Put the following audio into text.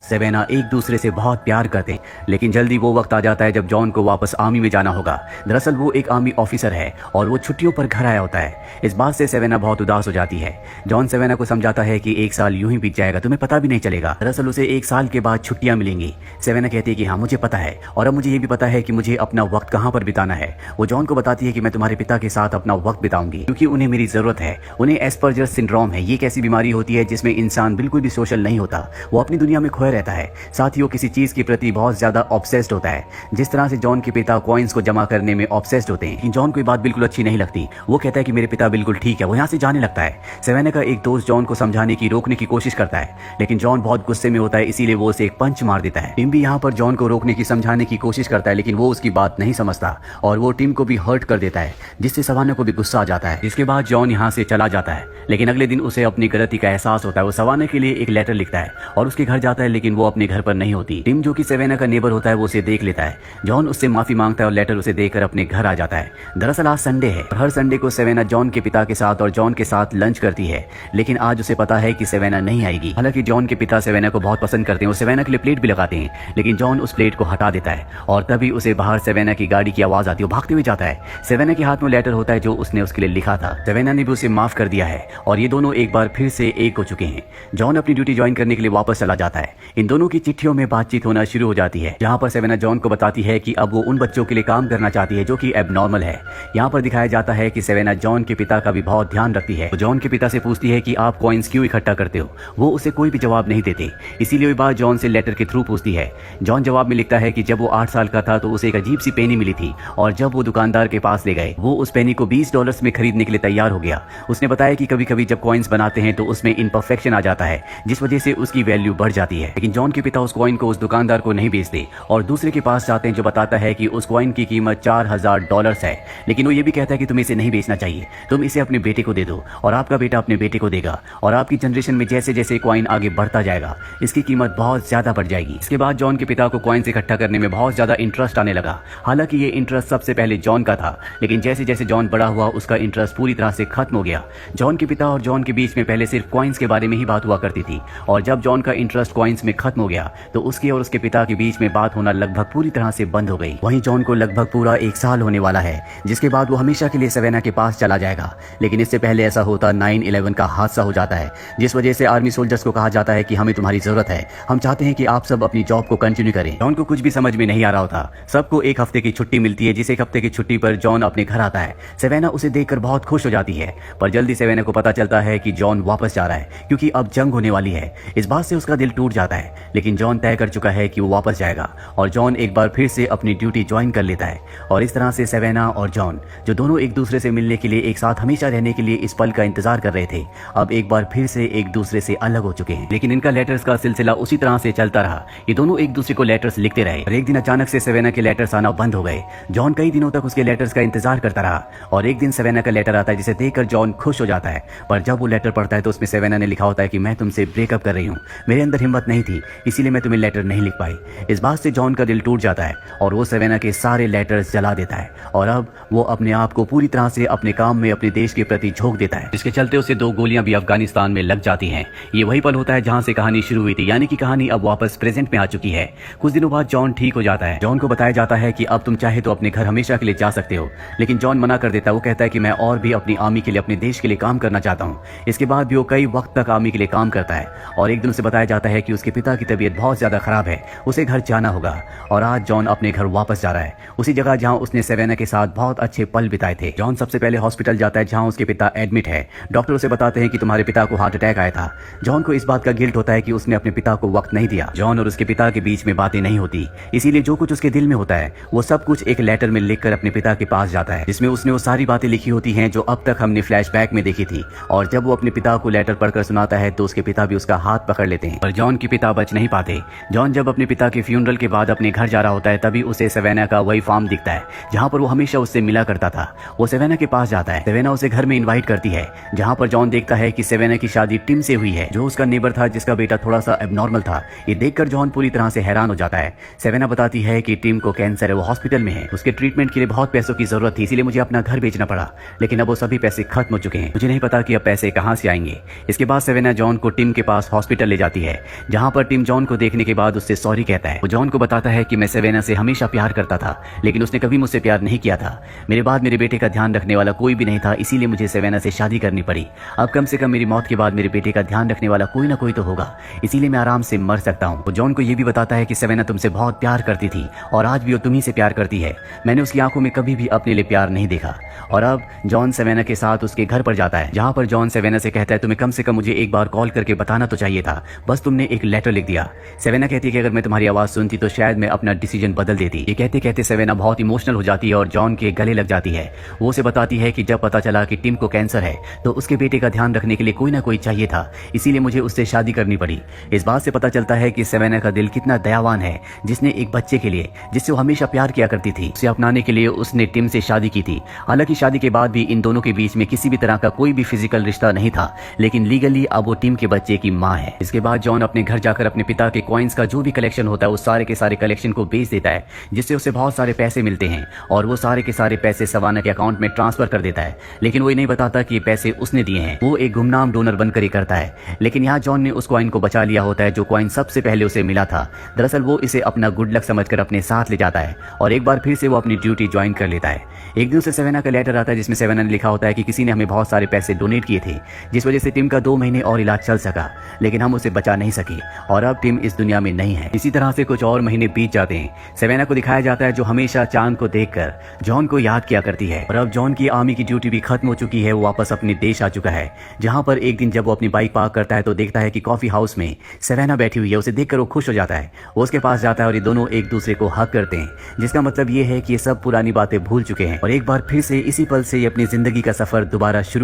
सेवेना एक दूसरे से बहुत प्यार करते हैं, लेकिन जल्दी वो वक्त आ जाता है जब जॉन को वापस आर्मी में जाना होगा। दरअसल वो एक आर्मी ऑफिसर है और वो छुट्टियों पर घर आया होता है। इस बात से सेवेना बहुत उदास हो जाती है। जॉन सेवेना को समझाता है कि 1 साल यूं ही बीत जाएगा, तुम्हें पता भी नहीं चलेगा। दरअसल उसे 1 साल के बाद छुट्टियां मिलेंगी। सेवेना कहती है कि हाँ मुझे पता है, और अब मुझे ये भी पता है कि मुझे अपना वक्त कहाँ पर बिताना है। वो जॉन को बताती है कि मैं तुम्हारे पिता के साथ अपना वक्त बिताऊंगी क्योंकि उन्हें मेरी जरूरत है। उन्हें एस्पर्जर सिंड्रोम है। ये एक ऐसी बीमारी होती है जिसमें इंसान बिल्कुल भी सोशल नहीं होता, वो अपनी दुनिया में खोया रहता है। साथ ही वो किसी चीज के प्रति बहुत ज्यादा ऑब्सेस्ड होता है। जिस तरह से जॉन के पिता कॉइन्स को जमा करने में ऑब्सेस्ड होते हैं। जॉन को ये बात बिल्कुल अच्छी नहीं लगती। वो कहता है कि मेरे पिता बिल्कुल ठीक है। वो यहाँ से जाने लगता है। सेवेना का एक दोस्त जॉन को समझाने की, रोकने की कोशिश करता है, लेकिन जॉन बहुत गुस्से में होता है, इसीलिए वो उसे एक पंच मार देता है। टिम भी यहाँ पर जॉन को रोकने की, समझाने की कोशिश करता है, लेकिन वो उसकी बात नहीं समझता और वो टिम को भी हर्ट कर देता है, जिससे सवाना को भी गुस्सा आ जाता है। इसके बाद जॉन यहाँ से चला जाता है, लेकिन अगले दिन उसे अपनी गलती का एहसास होता है। वो सवाना के लिए एक लेटर लिखता है और उसके घर जाता है, लेकिन वो अपने घर पर नहीं होती। टिम जो कि सेवेना का नेबर होता है वो उसे देख लेता है। जॉन उससे माफी मांगता है और लेटर उसे देकर अपने घर आ जाता है। दरअसल आज संडे है और हर संडे को सेवेना जॉन के पिता के साथ और जॉन के साथ लंच करती है, लेकिन आज उसे पता है कि सेवेना नहीं आएगी। हालांकि जॉन के पिता सेवेना को बहुत पसंद करते हैं और सेवेना के लिए प्लेट भी लगाते हैं, लेकिन जॉन उस प्लेट को हटा देता है और तभी उसे बाहर सेवेना की गाड़ी की आवाज आती है। वो भागते हुए जाता है। सेवेना के हाथ में लेटर होता है जो उसने उसके लिए लिखा था। सेवेना ने भी उसे माफ कर दिया है और ये दोनों एक बार फिर से एक हो चुके हैं। जॉन अपनी ड्यूटी ज्वाइन करने के लिए वापस चला जाता है। इन दोनों की चिट्ठियों में बातचीत होना शुरू हो जाती है, जहाँ पर सेवेना जॉन को बताती है कि अब वो उन बच्चों के लिए काम करना चाहती है जो कि एबनॉर्मल है। यहाँ पर दिखाया जाता है कि सेवेना जॉन के पिता का भी बहुत ध्यान रखती है। वो जॉन के पिता से पूछती है कि आप कॉइन्स क्यों इकट्ठा करते हो। वो उसे कोई भी जवाब नहीं देते, इसीलिए वो बात जॉन से लेटर के थ्रू पूछती है। जॉन जवाब में लिखता है कि जब वो 8 साल का था तो उसे एक अजीब सी पेनी मिली थी और जब वो दुकानदार के पास ले गए, वो उस पेनी को $20 में खरीदने के लिए तैयार हो गया। उसने बताया कि कभी कभी जब कॉइन्स बनाते हैं तो उसमें इम्परफेक्शन आ जाता है, जिस वजह से उसकी वैल्यू बढ़ जाती है। लेकिन जॉन के पिता उस कॉइन को उस दुकानदार को नहीं बेचते और दूसरे के पास जाते हैं जो बताता है कि उस कॉइन की कीमत $4000 है। लेकिन वो ये भी कहता है कि तुम्हें इसे नहीं बेचना चाहिए, तुम इसे अपने बेटे को दे दो और आपका बेटा अपने बेटे को देगा और आपकी जनरेशन में जैसे जैसे कॉइन आगे बढ़ता जाएगा इसकी कीमत बहुत ज्यादा बढ़ जाएगी। इसके बाद जॉन के पिता को कॉइन्स इकट्ठा करने में बहुत ज्यादा इंटरेस्ट आने लगा। हालांकि ये इंटरेस्ट सबसे पहले जॉन का था, लेकिन जैसे जैसे जॉन बड़ा हुआ उसका इंटरेस्ट पूरी तरह से खत्म हो गया। जॉन के पिता और जॉन के बीच में पहले सिर्फ कॉइन्स के बारे में ही बात हुआ करती थी और जब जॉन का इंटरेस्ट कॉइन्स में खत्म हो गया तो उसके और उसके पिता के बीच में बात होना लगभग पूरी तरह से बंद हो गई। वहीं जॉन को लगभग पूरा 1 साल होने वाला है, जिसके बाद वो हमेशा के लिए सेवेना के पास चला जाएगा। लेकिन इससे पहले ऐसा होता 9/11 का हादसा हो जाता है, जिस वजह से आर्मी सोल्जर्स को कहा जाता है कि हमें तुम्हारी जरूरत है, हम चाहते हैं कि आप सब अपनी जॉब को कंटिन्यू करें। जॉन को कुछ भी समझ में नहीं आ रहा होता। सबको 1 हफ्ते की छुट्टी मिलती है, जिस 1 हफ्ते की छुट्टी पर जॉन अपने घर आता है। सेवेना उसे देखकर बहुत खुश हो जाती है, पर जल्दी सेवेना को पता चलता है कि जॉन वापस जा रहा है क्योंकि अब जंग होने वाली है। इस बात से उसका दिल टूट जाता है, लेकिन जॉन तय कर चुका है कि वो वापस जाएगा और जॉन एक बार फिर से अपनी ड्यूटी ज्वाइन कर लेता है। और इस तरह से सेवेना और जॉन, जो दोनों एक दूसरे से मिलने के लिए, एक साथ हमेशा रहने के लिए इस पल का इंतजार कर रहे थे, अब एक बार फिर से एक दूसरे से अलग हो चुके हैं। लेकिन इनका लेटर्स का सिलसिला उसी तरह से चलता रहा। ये दोनों एक दूसरे को लेटर्स लिखते रहे और एक दिन अचानक से सेवेना के लेटर्स आना बंद हो गए। जॉन कई दिनों तक उसके लेटर्स का इंतजार करता रहा और एक दिन सेवेना का लेटर आता है, जिसे देखकर जॉन खुश हो जाता है। पर जब वो लेटर पढ़ता है तो उसमें सेवेना ने लिखा होता है कि मैं तुमसे ब्रेकअप कर रही हूँ, मेरे अंदर हिम्मत नहीं थी, इसीलिए मैं तुम्हें लेटर नहीं लिख पाई। इस बात से जॉन का दिल टूट जाता है और वो सेवेना के सारे लेटर्स जला देता है और अब वो अपने आप को पूरी तरह से अपने काम में, अपने देश के प्रति झोंक देता है, जिसके चलते उसे 2 गोलियां भी अफगानिस्तान में लग जाती हैं। ये वही पल होता है जहां से कहानी शुरू हुई थी, यानी कि कहानी अब वापस प्रेजेंट में आ चुकी है। कुछ दिनों बाद जॉन ठीक हो जाता है। जॉन को बताया जाता है कि अब तुम चाहे तो अपने घर हमेशा के लिए जा सकते हो, लेकिन जॉन मना कर देता है। वो कहता है कि मैं और भी अपनी आर्मी के लिए, अपने देश के लिए काम करना चाहता हूँ। इसके बाद भी वो कई वक्त तक आर्मी के लिए काम करता है और एक दिन उसे बताया जाता है कि उसके पिता की तबीयत बहुत ज्यादा खराब है, उसे घर जाना होगा। और आज जॉन अपने घर वापस जा रहा है, उसी जगह जहां उसने सेवेना के साथ बहुत अच्छे पल बिताए थे। जॉन सबसे पहले हॉस्पिटल जाता है जहां उसके पिता एडमिट है। डॉक्टर उसे बताते हैं कि तुम्हारे पिता को हार्ट अटैक आया था। जॉन को इस बात का गिल्ट होता है कि उसने अपने पिता को वक्त नहीं दिया। जॉन और उसके पिता के बीच में बातें नहीं होती, इसीलिए जो कुछ उसके दिल में होता है वो सब कुछ एक लेटर में लिखकर अपने पिता के पास जाता है, जिसमें उसने वो सारी बातें लिखी होती हैं जो अब तक हमने फ्लैशबैक में देखी थी। और जब वो अपने पिता को लेटर पढ़कर सुनाता है तो उसके पिता भी उसका हाथ पकड़ लेते हैं, पर जॉन के पिता बच नहीं पाते। जॉन जब अपने पिता के फ्यूनरल के बाद अपने घर जा रहा होता है तभी उसे सेवेना का वही फार्म दिखता है जहां पर वो हमेशा उससे मिला करता था। वो सेवेना के पास जाता है। सेवेना उसे घर में इनवाइट करती है, जहां पर जॉन देखता है कि सेवेना की शादी टिम से हुई है, जो उसका नेबर था, जिसका बेटा थोड़ा सा एबनॉर्मल था। ये देखकर जॉन पूरी तरह से हैरान हो जाता है। सेवेना बताती है कि टिम को कैंसर है, वो हॉस्पिटल में है, उसके ट्रीटमेंट के लिए बहुत पैसों की जरूरत थी, इसीलिए मुझे अपना घर बेचना पड़ा, लेकिन अब वो सभी पैसे खत्म हो चुके हैं, मुझे नहीं पता कि अब पैसे कहां से आएंगे। इसके बाद सेवेना जॉन को टिम के पास हॉस्पिटल ले जाती है, जहां पर टिम जॉन को देखने के बाद उससे सॉरी कहता है। वो जॉन को बताता है कि मैं सेवेना से हमेशा प्यार करता था, लेकिन उसने कभी मुझसे प्यार नहीं किया था। मेरे बाद मेरे बेटे का ध्यान रखने वाला कोई भी नहीं था, इसीलिए मुझे सेवेना से शादी करनी पड़ी। अब कम से कम मेरी मौत के बाद मेरे बेटे का ध्यान रखने वाला कोई ना कोई तो होगा, इसीलिए मैं आराम से मर सकता हूँ। वो जॉन को ये भी बताता है कि सेवेना तुमसे बहुत प्यार करती थी और आज भी वो तुम्ही से प्यार करती है। मैंने उसकी आंखों में कभी भी अपने लिए प्यार नहीं देखा। और अब जॉन सेवेना के साथ उसके घर पर जाता है, जहाँ पर जॉन सेवेना से कहता है तुम्हें कम से कम मुझे एक बार कॉल करके बताना तो चाहिए था, बस तुमने एक लेटर लिख दिया। सेवेना कहती है कि अगर मैं तुम्हारी आवाज सुनती तो शायद मैं अपना डिसीजन बदल देती। ये कहते कहते सेवेना बहुत इमोशनल हो जाती है और जॉन के गले लग जाती है। वो उसे बताती है कि जब पता चला कि टिम को कैंसर है तो उसके बेटे का ध्यान रखने के लिए कोई ना कोई चाहिए था, इसीलिए मुझे उससे शादी करनी पड़ी। इस बात से पता चलता है कि सेवेना का दिल कितना दयावान है, जिसने एक बच्चे के लिए जिससे वो हमेशा प्यार किया करती थी उसे अपनाने के लिए उसने टिम से शादी की थी। हालांकि शादी के बाद भी इन दोनों के बीच में किसी भी तरह का कोई भी फिजिकल रिश्ता नहीं था, लेकिन लीगली अब वो टिम के बच्चे की माँ है। इसके बाद जॉन अपने घर जाकर अपने पिता के कॉइन्स का जो भी कलेक्शन होता है उस सारे के सारे कलेक्शन को बेच देता है, जिससे उसे बहुत सारे पैसे मिलते हैं और वो सारे के सारे पैसे सवाना के अकाउंट में ट्रांसफर कर देता है। लेकिन वो ये नहीं बताता कि ये पैसे उसने दिए हैं, वो एक गुमनाम डोनर बनकर ही करता है। लेकिन यहाँ जॉन ने उस कॉइन को बचा लिया होता है जो कॉइन सबसे पहले उसे मिला था। दरअसल वो इसे अपना गुड लक समझकर अपने साथ ले जाता है और एक बार फिर से वो अपनी ड्यूटी ज्वाइन कर लेता है। एक दिन से सेवेना का लेटर आता है जिसमें सेवेना ने लिखा होता है कि किसी ने हमें बहुत सारे पैसे डोनेट किए थे, जिस वजह से टिम का 2 महीने और इलाज चल सका, लेकिन हम उसे बचा नहीं सके और अब टिम इस दुनिया में नहीं है। इसी तरह से कुछ और महीने बीत जाते हैं। सेवेना को दिखाया जाता है जो हमेशा चांद को देखकर जॉन को याद किया करती है और अब जॉन की आर्मी की ड्यूटी भी खत्म हो चुकी है। वो वापस अपने देश आ चुका है, जहां पर एक दिन जब वो अपनी बाइक पार्क करता है तो देखता है कि कॉफी हाउस में सेवेना बैठी हुई है। उसे देखकर वो खुश हो जाता है, वो उसके पास जाता है और ये दोनों एक दूसरे को हग करते हैं, जिसका मतलब ये है कि ये सब पुरानी बातें भूल चुके हैं और एक बार फिर से इसी पल से ये अपनी जिंदगी का सफर दोबारा शुरू